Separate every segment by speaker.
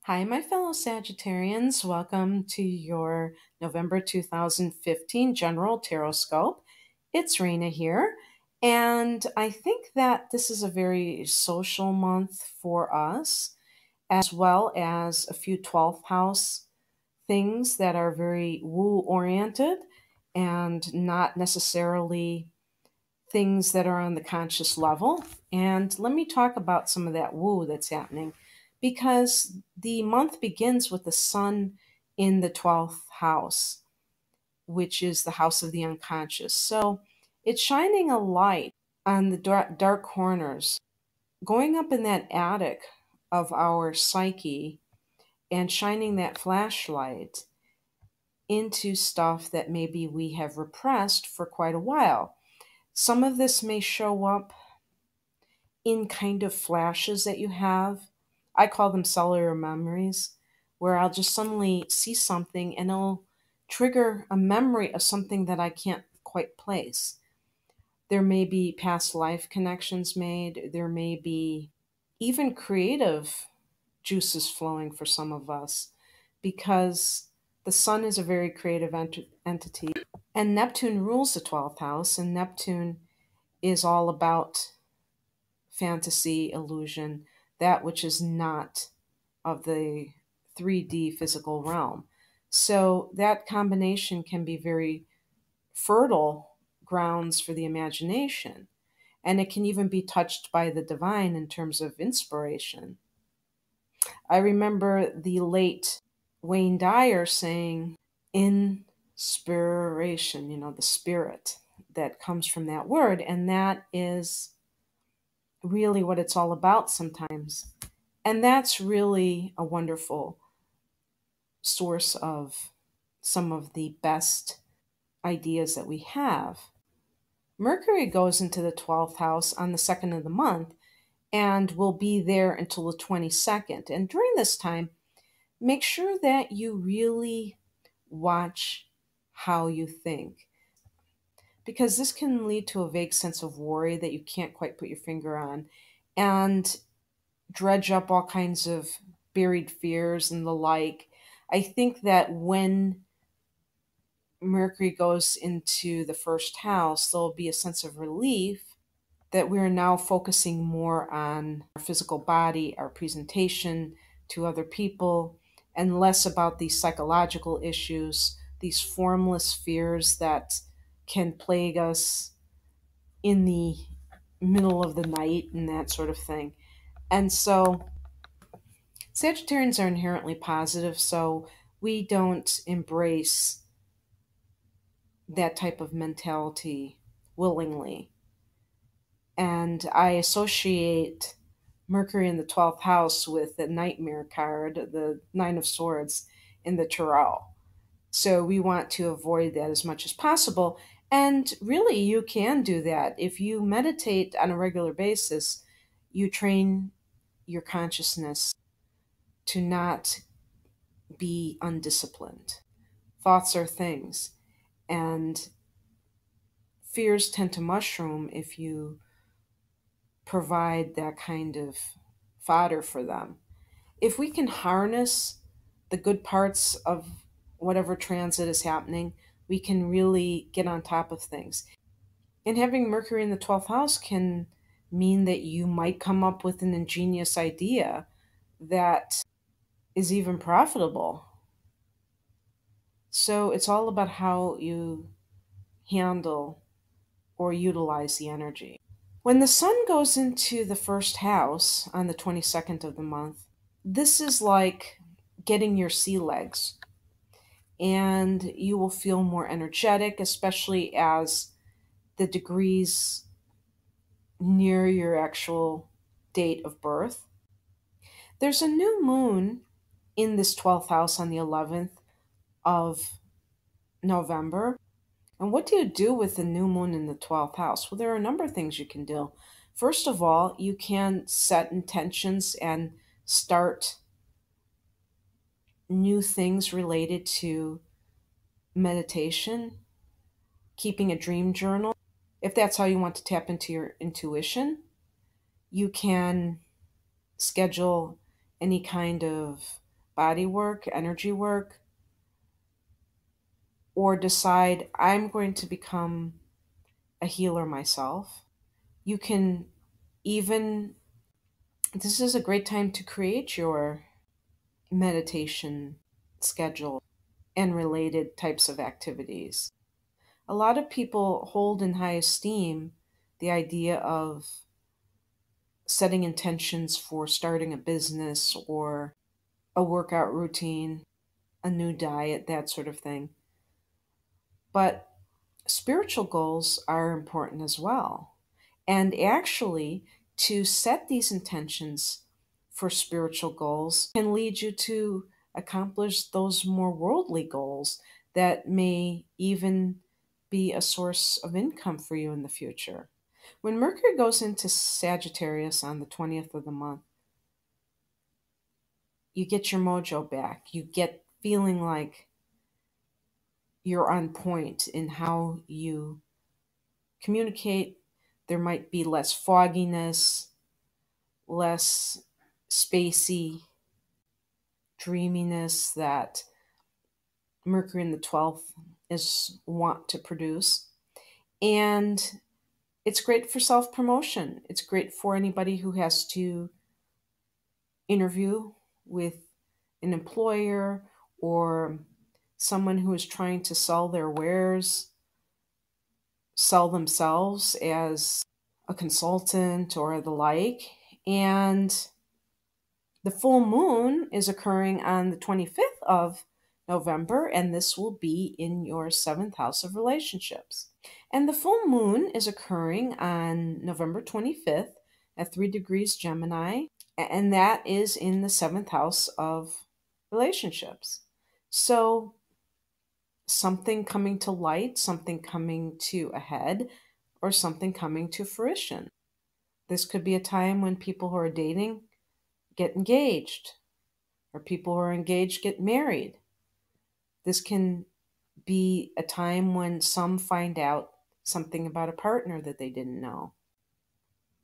Speaker 1: Hi, my fellow Sagittarians. Welcome to your November 2015 General Tarotscope. It's Raina here, and I think that this is a very social month for us, as well as a few 12th house things that are very woo oriented and not necessarily things that are on the conscious level. And let me talk about some of that woo that's happening because the month begins with the sun in the 12th house, which is the house of the unconscious. So it's shining a light on the dark corners, going up in that attic of our psyche and shining that flashlight into stuff that maybe we have repressed for quite a while. Some of this may show up in kind of flashes that you have. I call them cellular memories, where I'll just suddenly see something and it'll trigger a memory of something that I can't quite place. There may be past life connections made, there may be even creative juices flowing for some of us because the sun is a very creative entity and Neptune rules the 12th house, and Neptune is all about fantasy, illusion, that which is not of the 3D physical realm. So that combination can be very fertile grounds for the imagination. And it can even be touched by the divine in terms of inspiration. I remember the late Wayne Dyer saying, inspiration, the spirit that comes from that word. And that is really what it's all about sometimes. And that's really a wonderful source of some of the best ideas that we have. Mercury goes into the 12th house on the 2nd of the month and will be there until the 22nd. And during this time, make sure that you really watch how you think, because this can lead to a vague sense of worry that you can't quite put your finger on and dredge up all kinds of buried fears and the like. I think that when Mercury goes into the first house, there'll be a sense of relief that we're now focusing more on our physical body, our presentation to other people, and less about these psychological issues, these formless fears that can plague us in the middle of the night and that sort of thing. And so Sagittarians are inherently positive, so we don't embrace that type of mentality willingly. And I associate Mercury in the 12th house with the nightmare card, the Nine of Swords in the Tarot. So we want to avoid that as much as possible. And really, you can do that. If you meditate on a regular basis, you train your consciousness to not be undisciplined. Thoughts are things, and fears tend to mushroom if you provide that kind of fodder for them. If we can harness the good parts of whatever transit is happening, we can really get on top of things. And having Mercury in the 12th house can mean that you might come up with an ingenious idea that is even profitable. So it's all about how you handle or utilize the energy. When the sun goes into the first house on the 22nd of the month, this is like getting your sea legs, and you will feel more energetic, especially as the degrees near your actual date of birth. There's a new moon in this 12th house on the 11th of November. And what do you do with the new moon in the 12th house? Well, there are a number of things you can do. First of all, you can set intentions and start new things related to meditation, keeping a dream journal. If that's how you want to tap into your intuition, you can schedule any kind of body work, energy work, or decide I'm going to become a healer myself. You can even, this is a great time to create your meditation schedule and related types of activities. A lot of people hold in high esteem the idea of setting intentions for starting a business or a workout routine, a new diet, that sort of thing. But spiritual goals are important as well. And actually, to set these intentions for spiritual goals can lead you to accomplish those more worldly goals that may even be a source of income for you in the future. When Mercury goes into Sagittarius on the 20th of the month, you get your mojo back. You get feeling like you're on point in how you communicate. There might be less fogginess, less spacey dreaminess that Mercury in the 12th is wont to produce. And it's great for self promotion. It's great for anybody who has to interview with an employer or someone who is trying to sell their wares, sell themselves as a consultant or the like. And the full moon is occurring on the 25th of November, and this will be in your seventh house of relationships. And the full moon is occurring on November 25th at 3 degrees Gemini, and that is in the seventh house of relationships. So, something coming to light, something coming to a head, or something coming to fruition. This could be a time when people who are dating get engaged, or people who are engaged get married. This can be a time when some find out something about a partner that they didn't know.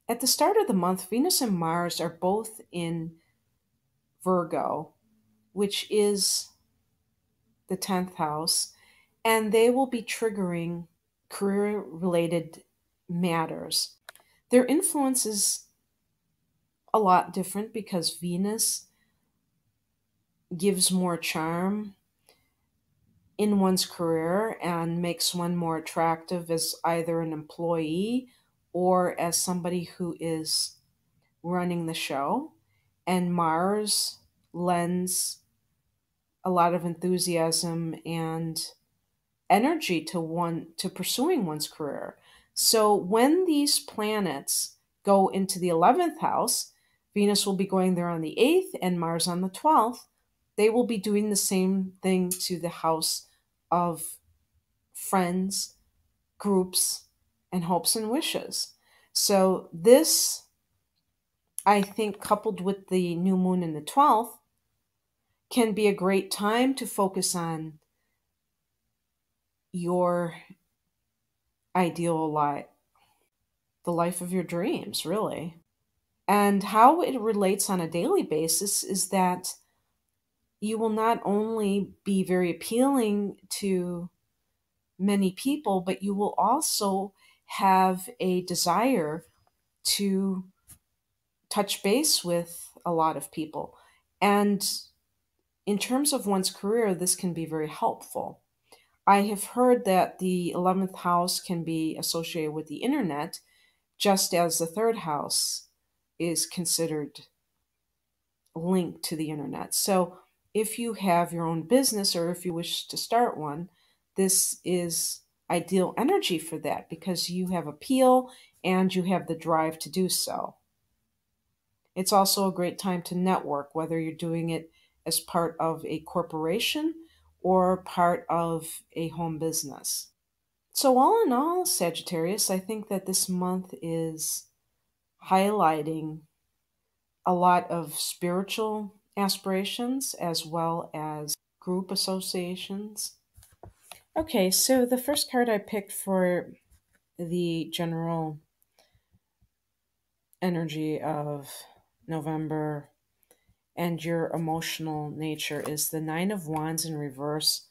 Speaker 1: At the start of the month, Venus and Mars are both in Virgo, which is the 10th house, and they will be triggering career related matters. Their influence is a lot different because Venus gives more charm in one's career and makes one more attractive as either an employee or as somebody who is running the show. And Mars lends a lot of enthusiasm and energy to pursuing one's career. So when these planets go into the 11th house, Venus will be going there on the 8th and Mars on the 12th. They will be doing the same thing to the house of friends, groups, and hopes and wishes. So this, I think, coupled with the new moon in the 12th, can be a great time to focus on your ideal life, the life of your dreams, really. And how it relates on a daily basis is that you will not only be very appealing to many people, but you will also have a desire to touch base with a lot of people. And in terms of one's career, this can be very helpful. I have heard that the 11th house can be associated with the internet, just as the third house is considered linked to the internet. So if you have your own business or if you wish to start one, this is ideal energy for that because you have appeal and you have the drive to do so. It's also a great time to network, whether you're doing it as part of a corporation or part of a home business. So, all in all, Sagittarius, I think that this month is highlighting a lot of spiritual aspirations as well as group associations. Okay, so the first card I picked for the general energy of November and your emotional nature is the Nine of Wands in reverse.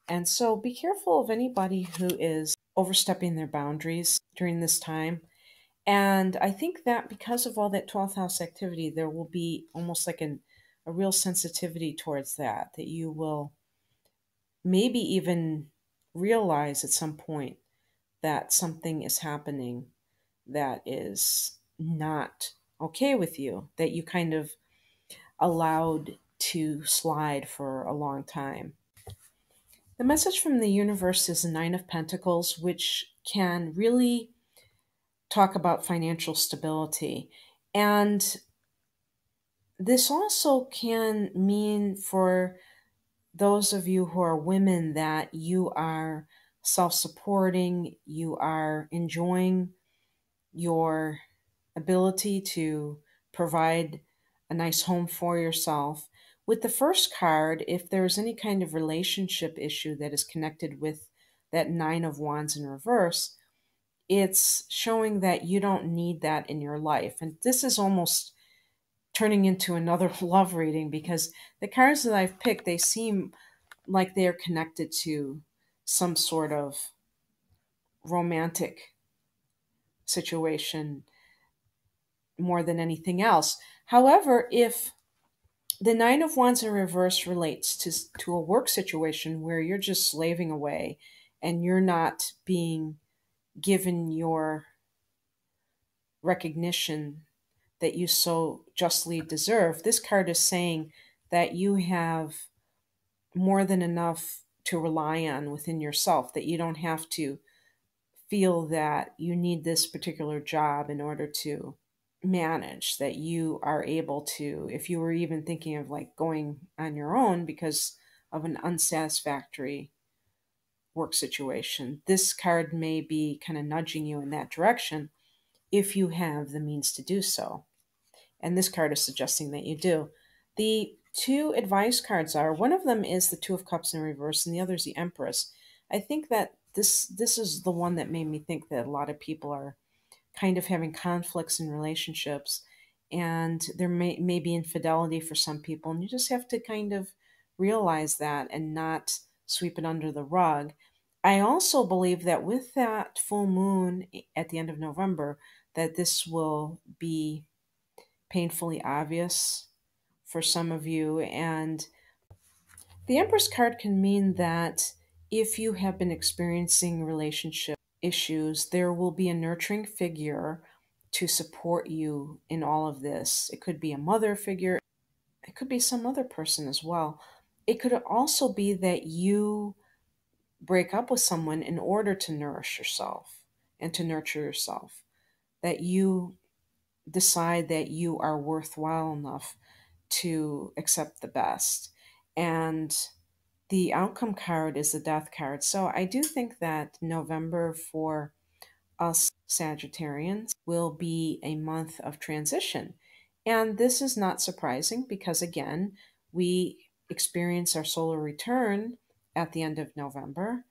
Speaker 1: And so be careful of anybody who is overstepping their boundaries during this time. And I think that because of all that 12th house activity, there will be almost like a real sensitivity towards that you will maybe even realize at some point that something is happening that is not okay with you, that you kind of allowed to slide for a long time. The message from the universe is the Nine of Pentacles, which can really talk about financial stability. And this also can mean for those of you who are women that you are self supporting, you are enjoying your ability to provide a nice home for yourself. With the first card, if there's any kind of relationship issue that is connected with that Nine of Wands in reverse, it's showing that you don't need that in your life. And this is almost turning into another love reading because the cards that I've picked, they seem like they're connected to some sort of romantic situation more than anything else. However, if the Nine of Wands in reverse relates to a work situation where you're just slaving away and you're not being given your recognition that you so justly deserve, this card is saying that you have more than enough to rely on within yourself, that you don't have to feel that you need this particular job in order to manage, that you are able to, if you were even thinking of like going on your own because of an unsatisfactory work situation, this card may be kind of nudging you in that direction if you have the means to do so. And this card is suggesting that you do. The two advice cards are, one of them is the Two of Cups in reverse and the other is the Empress. I think that this is the one that made me think that a lot of people are kind of having conflicts in relationships, and there may be infidelity for some people, and you just have to kind of realize that and not sweep it under the rug. I also believe that with that full moon at the end of November, that this will be painfully obvious for some of you. And the Empress card can mean that if you have been experiencing relationship issues, there will be a nurturing figure to support you in all of this. It could be a mother figure, it could be some other person as well. It could also be that you break up with someone in order to nourish yourself and to nurture yourself, that you decide that you are worthwhile enough to accept the best. And the outcome card is the Death card. So I do think that November for us Sagittarians will be a month of transition. And this is not surprising because, again, we experience our solar return at the end of November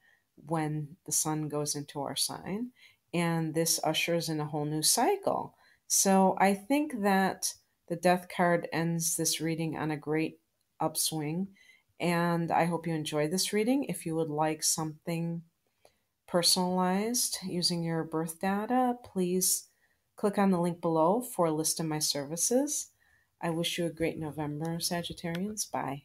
Speaker 1: when the sun goes into our sign. And this ushers in a whole new cycle. So I think that the Death card ends this reading on a great upswing. And I hope you enjoyed this reading. If you would like something personalized using your birth data, please click on the link below for a list of my services. I wish you a great November, Sagittarians. Bye.